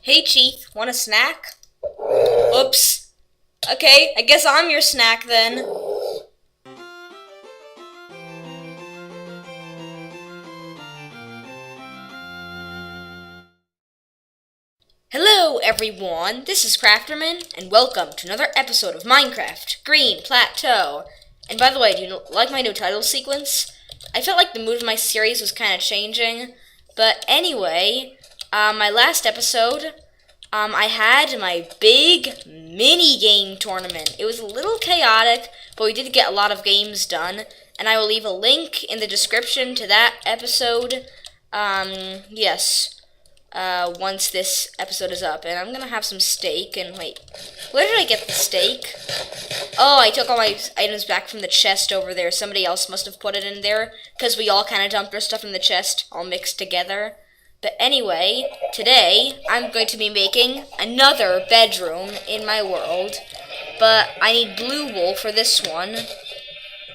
Hey Chief, want a snack? Oops. Okay, I guess I'm your snack then. Hello everyone, this is Crafterman, and welcome to another episode of Minecraft Green Plateau. And by the way, do you like my new title sequence? I felt like the mood of my series was kind of changing, but anyway, my last episode, I had my big mini-game tournament. It was a little chaotic, but we did get a lot of games done, and I will leave a link in the description to that episode, once this episode is up. And I'm gonna have some steak, and wait, where did I get the steak? Oh, I took all my items back from the chest over there. Somebody else must have put it in there, because we all kind of dumped our stuff in the chest, all mixed together. But anyway, today, I'm going to be making another bedroom in my world, but I need blue wool for this one.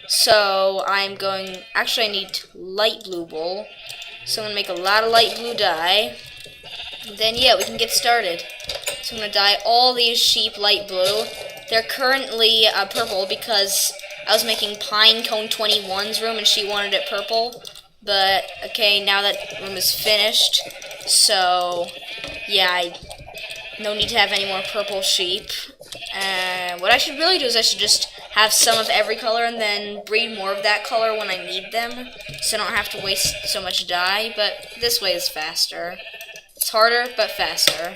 So, I need light blue wool, so I'm going to make a lot of light blue dye. And then, yeah, we can get started. So I'm going to dye all these sheep light blue. They're currently purple because I was making Pinecone 21's room and she wanted it purple. But, okay, now that room is finished, so, yeah, no need to have any more purple sheep. And what I should really do is I should just have some of every color and then breed more of that color when I need them, so I don't have to waste so much dye, but this way is faster. It's harder, but faster.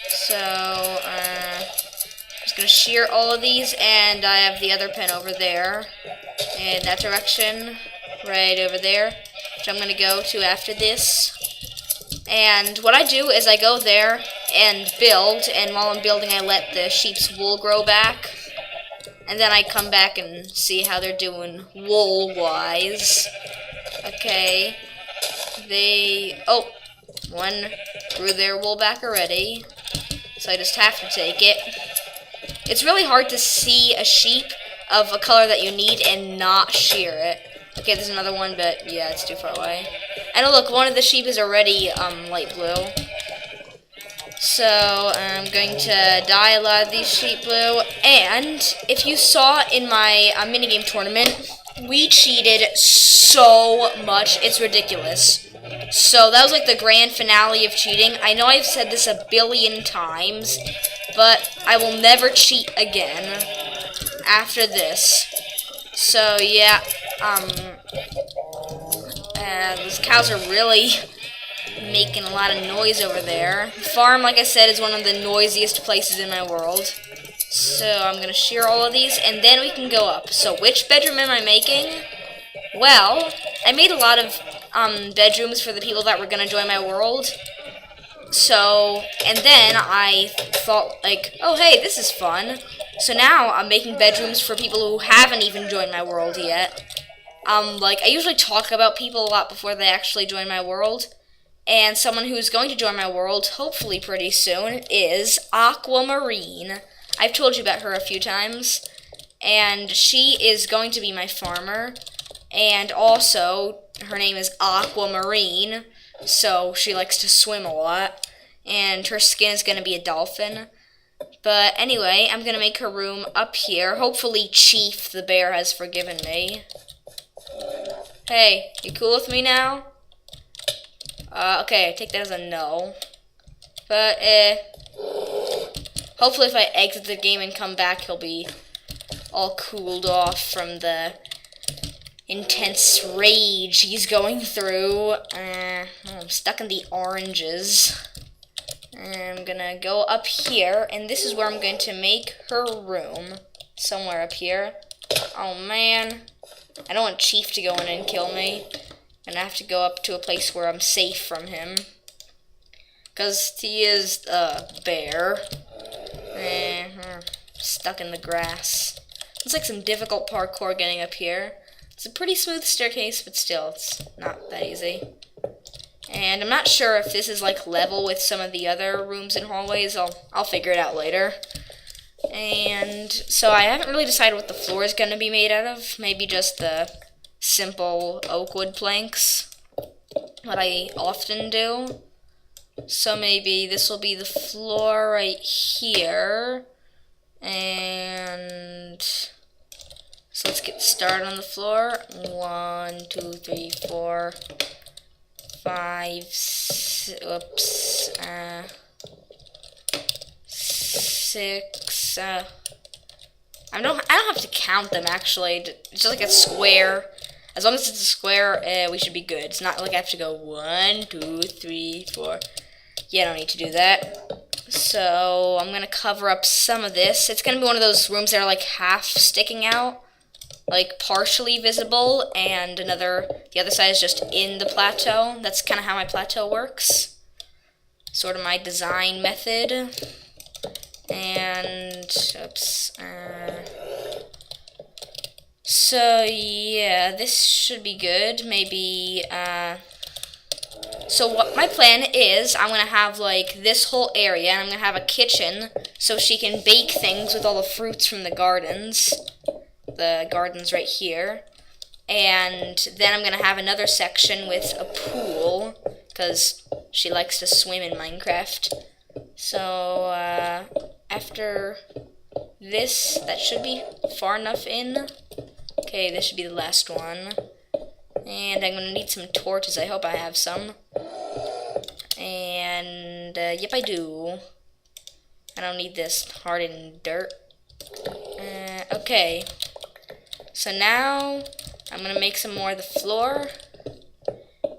So, I'm just going to shear all of these, and I have the other pen over there, in that direction. Right over there, which I'm going to go to after this. And what I do is I go there and build, and while I'm building I let the sheep's wool grow back. And then I come back and see how they're doing wool-wise. Okay. One grew their wool back already. So I just have to take it. It's really hard to see a sheep of a color that you need and not shear it. Okay, there's another one, but yeah, it's too far away. And look, one of the sheep is already light blue. So I'm going to dye a lot of these sheep blue. And if you saw in my minigame tournament, we cheated so much, it's ridiculous. So that was like the grand finale of cheating. I know I've said this a billion times, but I will never cheat again after this. So yeah, those cows are really making a lot of noise over there. The farm, like I said, is one of the noisiest places in my world. So I'm going to shear all of these, and then we can go up. So which bedroom am I making? Well, I made a lot of bedrooms for the people that were going to join my world. So, and then I thought, like, oh hey, this is fun. So now I'm making bedrooms for people who haven't even joined my world yet. I usually talk about people a lot before they actually join my world. And someone who's going to join my world, hopefully pretty soon, is Aqua. I've told you about her a few times. And she is going to be my farmer. And also, her name is Aqua, so she likes to swim a lot. And her skin is going to be a dolphin. But anyway, I'm going to make her room up here. Hopefully Chief the bear has forgiven me. Hey, you cool with me now? Okay, I take that as a no. But, hopefully if I exit the game and come back, he'll be all cooled off from the intense rage he's going through. I'm stuck in the oranges. I'm gonna go up here, and this is where I'm going to make her room. Somewhere up here. Oh man. I don't want Chief to go in and kill me. And I have to go up to a place where I'm safe from him. Because he is a bear. Stuck in the grass. It's like some difficult parkour getting up here. It's a pretty smooth staircase, but still, it's not that easy. And I'm not sure if this is like level with some of the other rooms and hallways. I'll figure it out later. And so I haven't really decided what the floor is going to be made out of. Maybe just the simple oak wood planks, what I often do. So maybe this will be the floor right here. And so let's get started on the floor. 1, 2, 3, 4, 5, 6. I don't have to count them actually. It's just like a square. As long as it's a square, we should be good. It's not like I have to go 1, 2, 3, 4. Yeah, I don't need to do that. So I'm gonna cover up some of this. It's gonna be one of those rooms that are like half sticking out, like partially visible, and the other side is just in the plateau. That's kind of how my plateau works. Sort of my design method. And oops. So yeah, this should be good. Maybe so what my plan is, I'm gonna have like this whole area, and I'm gonna have a kitchen so she can bake things with all the fruits from the gardens. The gardens right here. And then I'm gonna have another section with a pool, because she likes to swim in Minecraft. So after this, that should be far enough in. Okay, this should be the last one. And I'm gonna need some torches. I hope I have some. And yep, I do. I don't need this hardened dirt. Okay. So now I'm gonna make some more of the floor.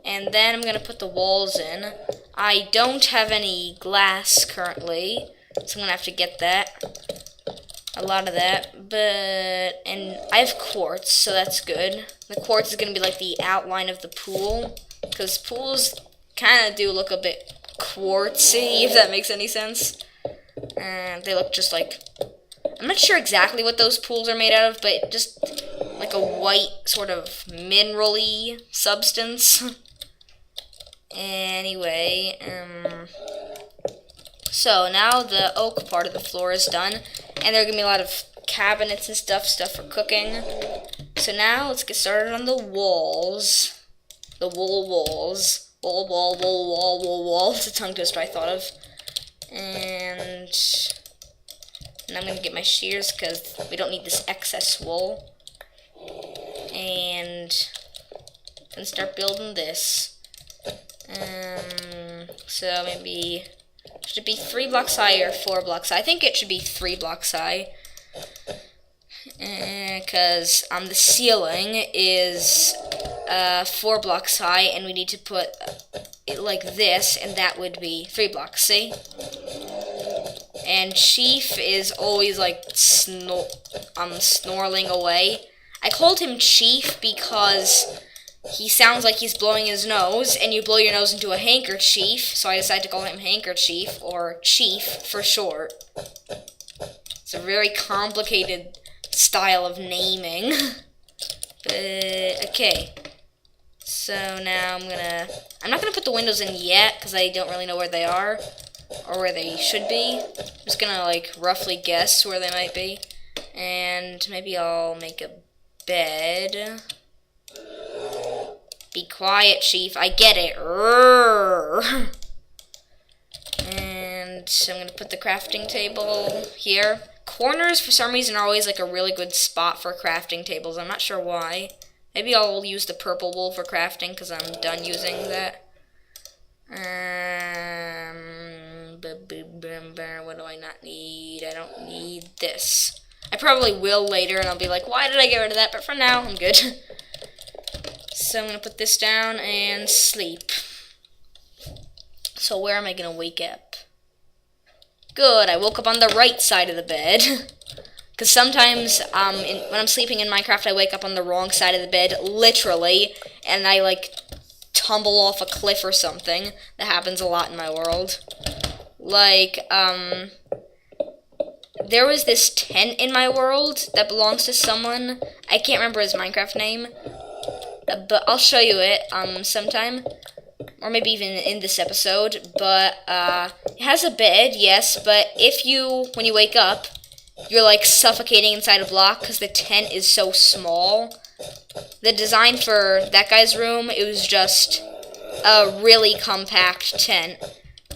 And then I'm gonna put the walls in. I don't have any glass currently, so I'm gonna have to get that. A lot of that, and I have quartz, so that's good. The quartz is gonna be like the outline of the pool, because pools kind of do look a bit quartzy, if that makes any sense. And they look just like, I'm not sure exactly what those pools are made out of, but just like a white sort of mineral-y substance. Anyway, so now the oak part of the floor is done, and there are going to be a lot of cabinets and stuff for cooking. So now let's get started on the walls. The walls. Wall. It's a tongue twister I thought of. And I'm going to get my shears because we don't need this excess wool. And then start building this. So maybe, should it be 3 blocks high or 4 blocks high? I think it should be 3 blocks high. Because the ceiling is 4 blocks high, and we need to put it like this, and that would be 3 blocks, see? And Chief is always like snorling away. I called him Chief because he sounds like he's blowing his nose, and you blow your nose into a handkerchief, so I decided to call him Handkerchief, or Chief for short. It's a very complicated style of naming. But, okay. So now I'm not gonna put the windows in yet, because I don't really know where they are, or where they should be. I'm just gonna, like, roughly guess where they might be. And maybe I'll make a bed. Be quiet, Chief. I get it. And I'm going to put the crafting table here. Corners, for some reason, are always like a really good spot for crafting tables. I'm not sure why. Maybe I'll use the purple wool for crafting because I'm done using that. What do I not need? I don't need this. I probably will later, and I'll be like, why did I get rid of that? But for now, I'm good. So I'm going to put this down and sleep. So where am I going to wake up? Good, I woke up on the right side of the bed. Because sometimes when I'm sleeping in Minecraft, I wake up on the wrong side of the bed, literally, and I, like, tumble off a cliff or something. That happens a lot in my world. Like, there was this tent in my world that belongs to someone. I can't remember his Minecraft name. But I'll show you it sometime, or maybe even in this episode. But it has a bed, yes, but when you wake up, you're like suffocating inside a block because the tent is so small. The design for that guy's room, it was just a really compact tent.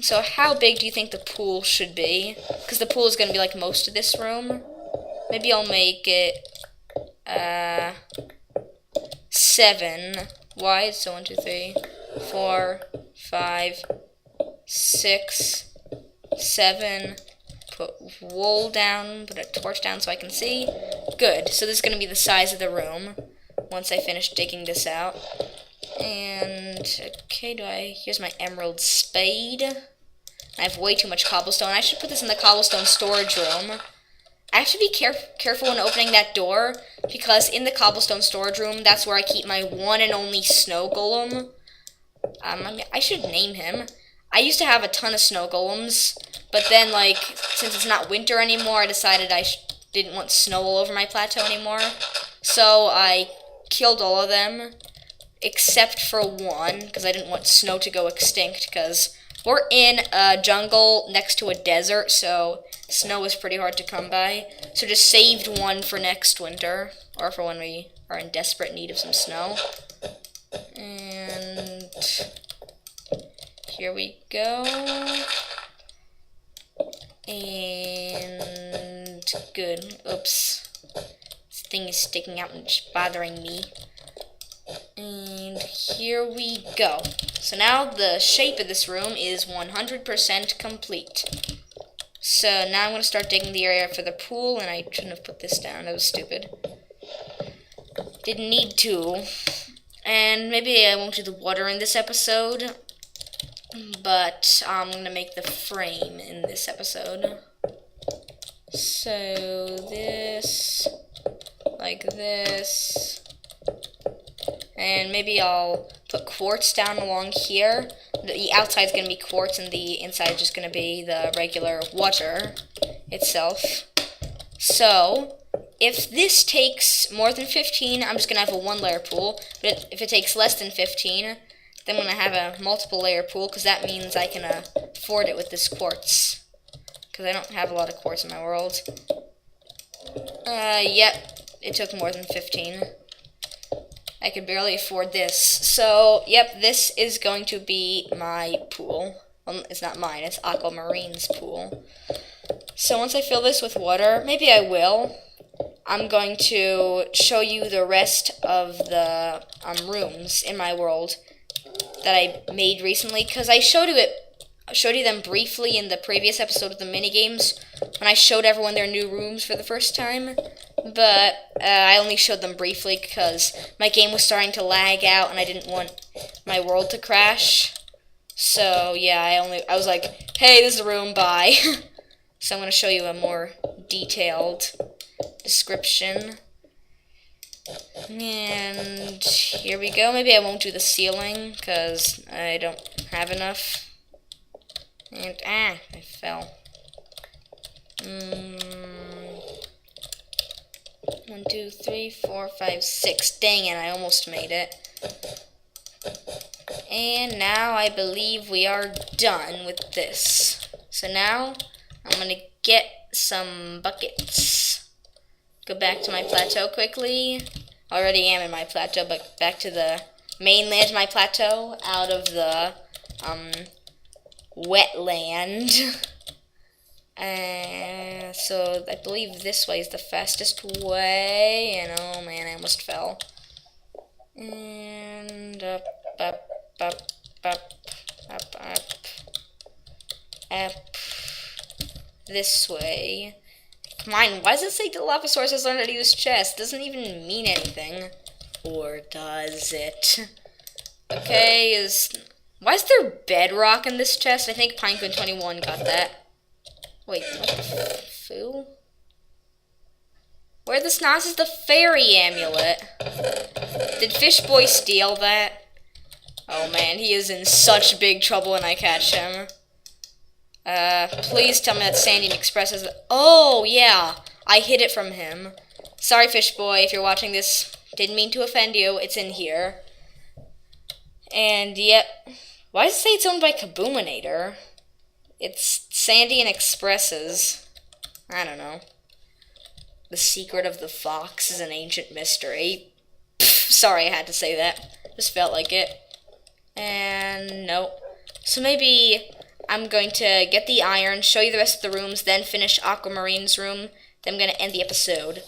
So how big do you think the pool should be? Because the pool is going to be like most of this room. Maybe I'll make it 7 wide. So 1, 2, 3, 4, 5, 6, 7. Put wool down, put a torch down so I can see. Good. So this is going to be the size of the room once I finish digging this out. And, okay, here's my emerald spade. I have way too much cobblestone. I should put this in the cobblestone storage room. I have to be careful when opening that door, because in the cobblestone storage room, that's where I keep my one and only snow golem. I should name him. I used to have a ton of snow golems, but then, like, since it's not winter anymore, I decided I didn't want snow all over my plateau anymore. So I killed all of them, except for one, because I didn't want snow to go extinct, because we're in a jungle next to a desert, so snow is pretty hard to come by. So just saved one for next winter, or for when we are in desperate need of some snow. And here we go. And good. Oops. This thing is sticking out and just bothering me. And here we go. So now the shape of this room is 100% complete. So now I'm going to start digging the area for the pool, and I shouldn't have put this down. That was stupid. Didn't need to. And maybe I won't do the water in this episode, but I'm going to make the frame in this episode. So this, like this. And maybe I'll put quartz down along here. The outside's going to be quartz, and the inside is just going to be the regular water itself. So if this takes more than 15, I'm just going to have a 1-layer pool. But if it takes less than 15, then I'm going to have a multiple-layer pool, because that means I can afford it with this quartz. Because I don't have a lot of quartz in my world. Yep, it took more than 15. I could barely afford this. So, yep, this is going to be my pool. Well, it's not mine, it's Aquamarine's pool. So once I fill this with water, maybe I will, I'm going to show you the rest of the rooms in my world that I made recently, because I showed you them briefly in the previous episode of the minigames, when I showed everyone their new rooms for the first time. But I only showed them briefly because my game was starting to lag out and I didn't want my world to crash. So yeah, I was like, hey, this is the room, bye. So I'm going to show you a more detailed description. And here we go. Maybe I won't do the ceiling because I don't have enough. And I fell. 1, 2, 3, 4, 5, 6. Dang it, I almost made it. And now I believe we are done with this. So now I'm going to get some buckets. Go back to my plateau quickly. Already am in my plateau, but back to the mainland of my plateau, out of the wetland. So I believe this way is the fastest way, and oh man, I almost fell. And up, up, up, up, up, up, up, this way. Come on, why does it say the lava source is underneath this chest? It doesn't even mean anything. Or does it? Okay, why is there bedrock in this chest? I think Pinecone21 got that. Wait, what the foo? Where the snoz is the fairy amulet? Did Fishboy steal that? Oh man, he is in such big trouble when I catch him. Please tell me that Sandy Express is... Oh, yeah, I hid it from him. Sorry, Fishboy, if you're watching this. Didn't mean to offend you. It's in here. And, yep. Why does it say it's owned by Kaboominator? It's Sandy and Express's. I don't know. The secret of the fox is an ancient mystery. Pfft, sorry I had to say that. Just felt like it. And nope. So maybe I'm going to get the iron, show you the rest of the rooms, then finish Aquamarine's room. Then I'm going to end the episode.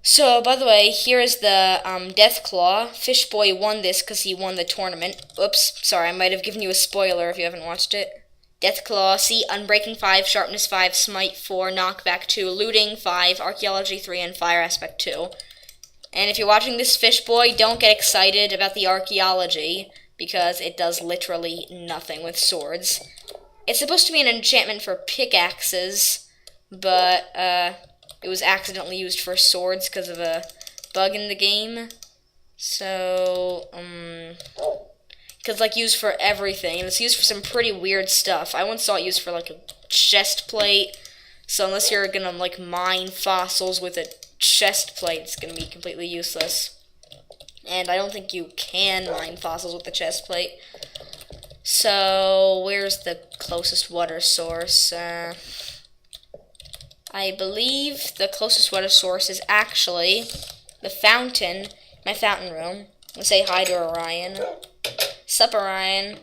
So, by the way, here is the Death Claw. Fish Boy won this because he won the tournament. Oops, sorry, I might have given you a spoiler if you haven't watched it. Death Claw, see, Unbreaking 5, Sharpness 5, Smite 4, Knockback 2, Looting 5, Archaeology 3, and Fire Aspect 2. And if you're watching this, Fish Boy, don't get excited about the Archaeology, because it does literally nothing with swords. It's supposed to be an enchantment for pickaxes, but it was accidentally used for swords because of a bug in the game. So, because like used for everything, and it's used for some pretty weird stuff. I once saw it used for like a chest plate. So unless you're gonna like mine fossils with a chest plate, it's gonna be completely useless. And I don't think you can mine fossils with the chest plate. So where's the closest water source? I believe the closest water source is actually the fountain, my fountain room. Let's say hi to Orion. Sup, Orion?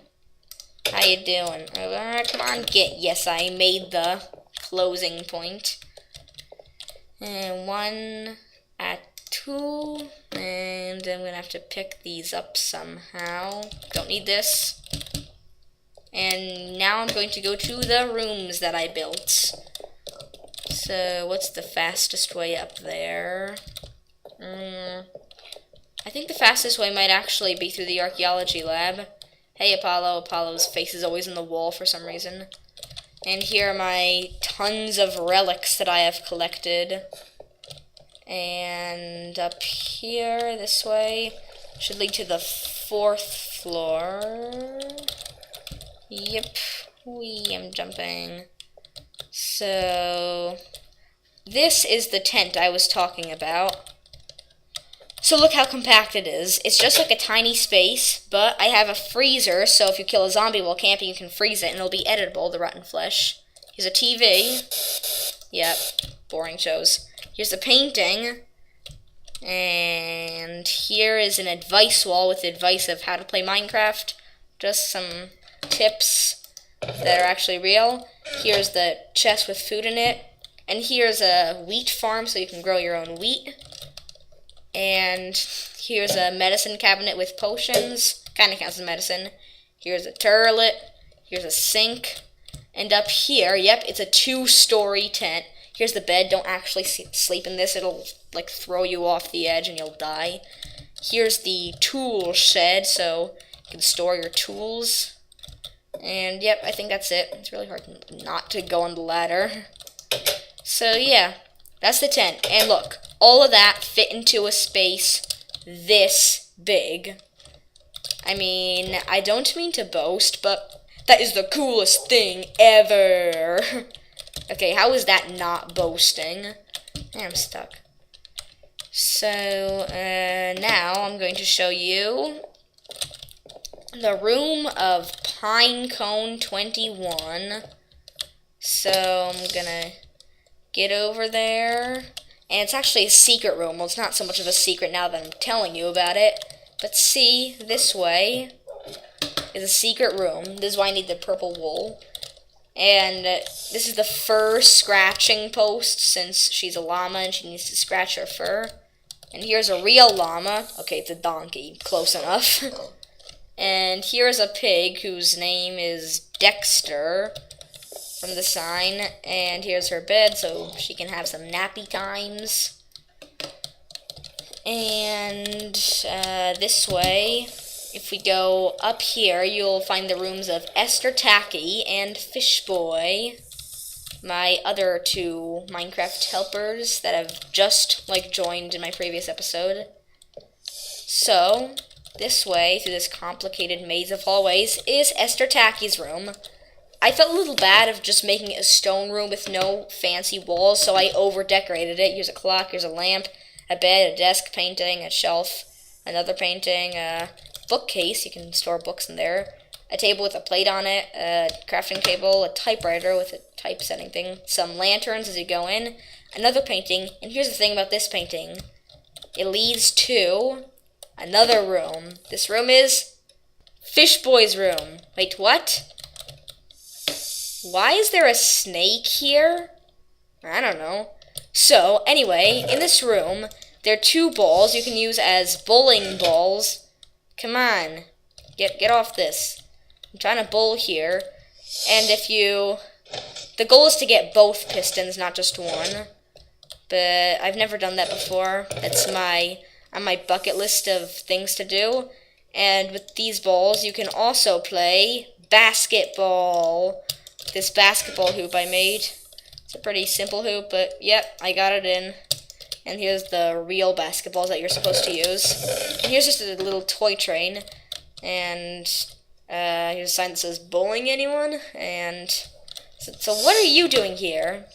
How you doing? Come on, yes, I made the closing point. And 1 at 2, and I'm gonna have to pick these up somehow. Don't need this. And now I'm going to go to the rooms that I built. So, what's the fastest way up there? I think the fastest way might actually be through the archaeology lab. Hey, Apollo. Apollo's face is always in the wall for some reason. And here are my tons of relics that I have collected. And up here, this way, should lead to the 4th floor. Yep, I'm jumping. So, this is the tent I was talking about. So look how compact it is. It's just like a tiny space, but I have a freezer, so if you kill a zombie while camping, you can freeze it, and it'll be editable, the rotten flesh. Here's a TV. Yep, boring shows. Here's a painting. And here is an advice wall with advice of how to play Minecraft. Just some tips that are actually real. Here's the chest with food in it. And here's a wheat farm so you can grow your own wheat. And here's a medicine cabinet with potions. Kind of counts as medicine. Here's a turlet. Here's a sink. And up here, yep, it's a 2-story tent. Here's the bed. Don't actually sleep in this. It'll, like, throw you off the edge and you'll die. Here's the tool shed, so you can store your tools. And, yep, I think that's it. It's really hard not to go on the ladder. So, yeah, that's the tent. And look, all of that fit into a space this big. I mean, I don't mean to boast, but that is the coolest thing ever. Okay, how is that not boasting? I'm stuck. So, now I'm going to show you the room of Pinecone 21. So, I'm gonna get over there. And it's actually a secret room. Well, it's not so much of a secret now that I'm telling you about it. But see, this way is a secret room. This is why I need the purple wool. And this is the fur scratching post, since she's a llama and she needs to scratch her fur. And here's a real llama. Okay, it's a donkey. Close enough. And here's a pig whose name is Dexter from the sign. And here's her bed so she can have some nappy times. And this way, if we go up here, you'll find the rooms of Esther Tacky and Fish Boy, my other 2 Minecraft helpers that have just, like, joined in my previous episode. So, this way, through this complicated maze of hallways, is Esther Tacky's room. I felt a little bad of just making it a stone room with no fancy walls, so I over-decorated it. Here's a clock, here's a lamp, a bed, a desk, painting, a shelf, another painting, a bookcase, you can store books in there, a table with a plate on it, a crafting table, a typewriter with a typesetting thing, some lanterns as you go in, another painting, and here's the thing about this painting. It leads to another room. This room is Fish Boy's room. Wait, what? Why is there a snake here? I don't know. So, anyway, in this room, there are 2 balls you can use as bowling balls. Come on. Get off this. I'm trying to bowl here. And the goal is to get both pistons, not just one. But I've never done that before. That's on my bucket list of things to do. And with these balls, you can also play basketball. This basketball hoop I made. It's a pretty simple hoop, but yep, I got it in. And here's the real basketballs that you're supposed to use. And here's just a little toy train. And here's a sign that says bowling anyone. And so what are you doing here?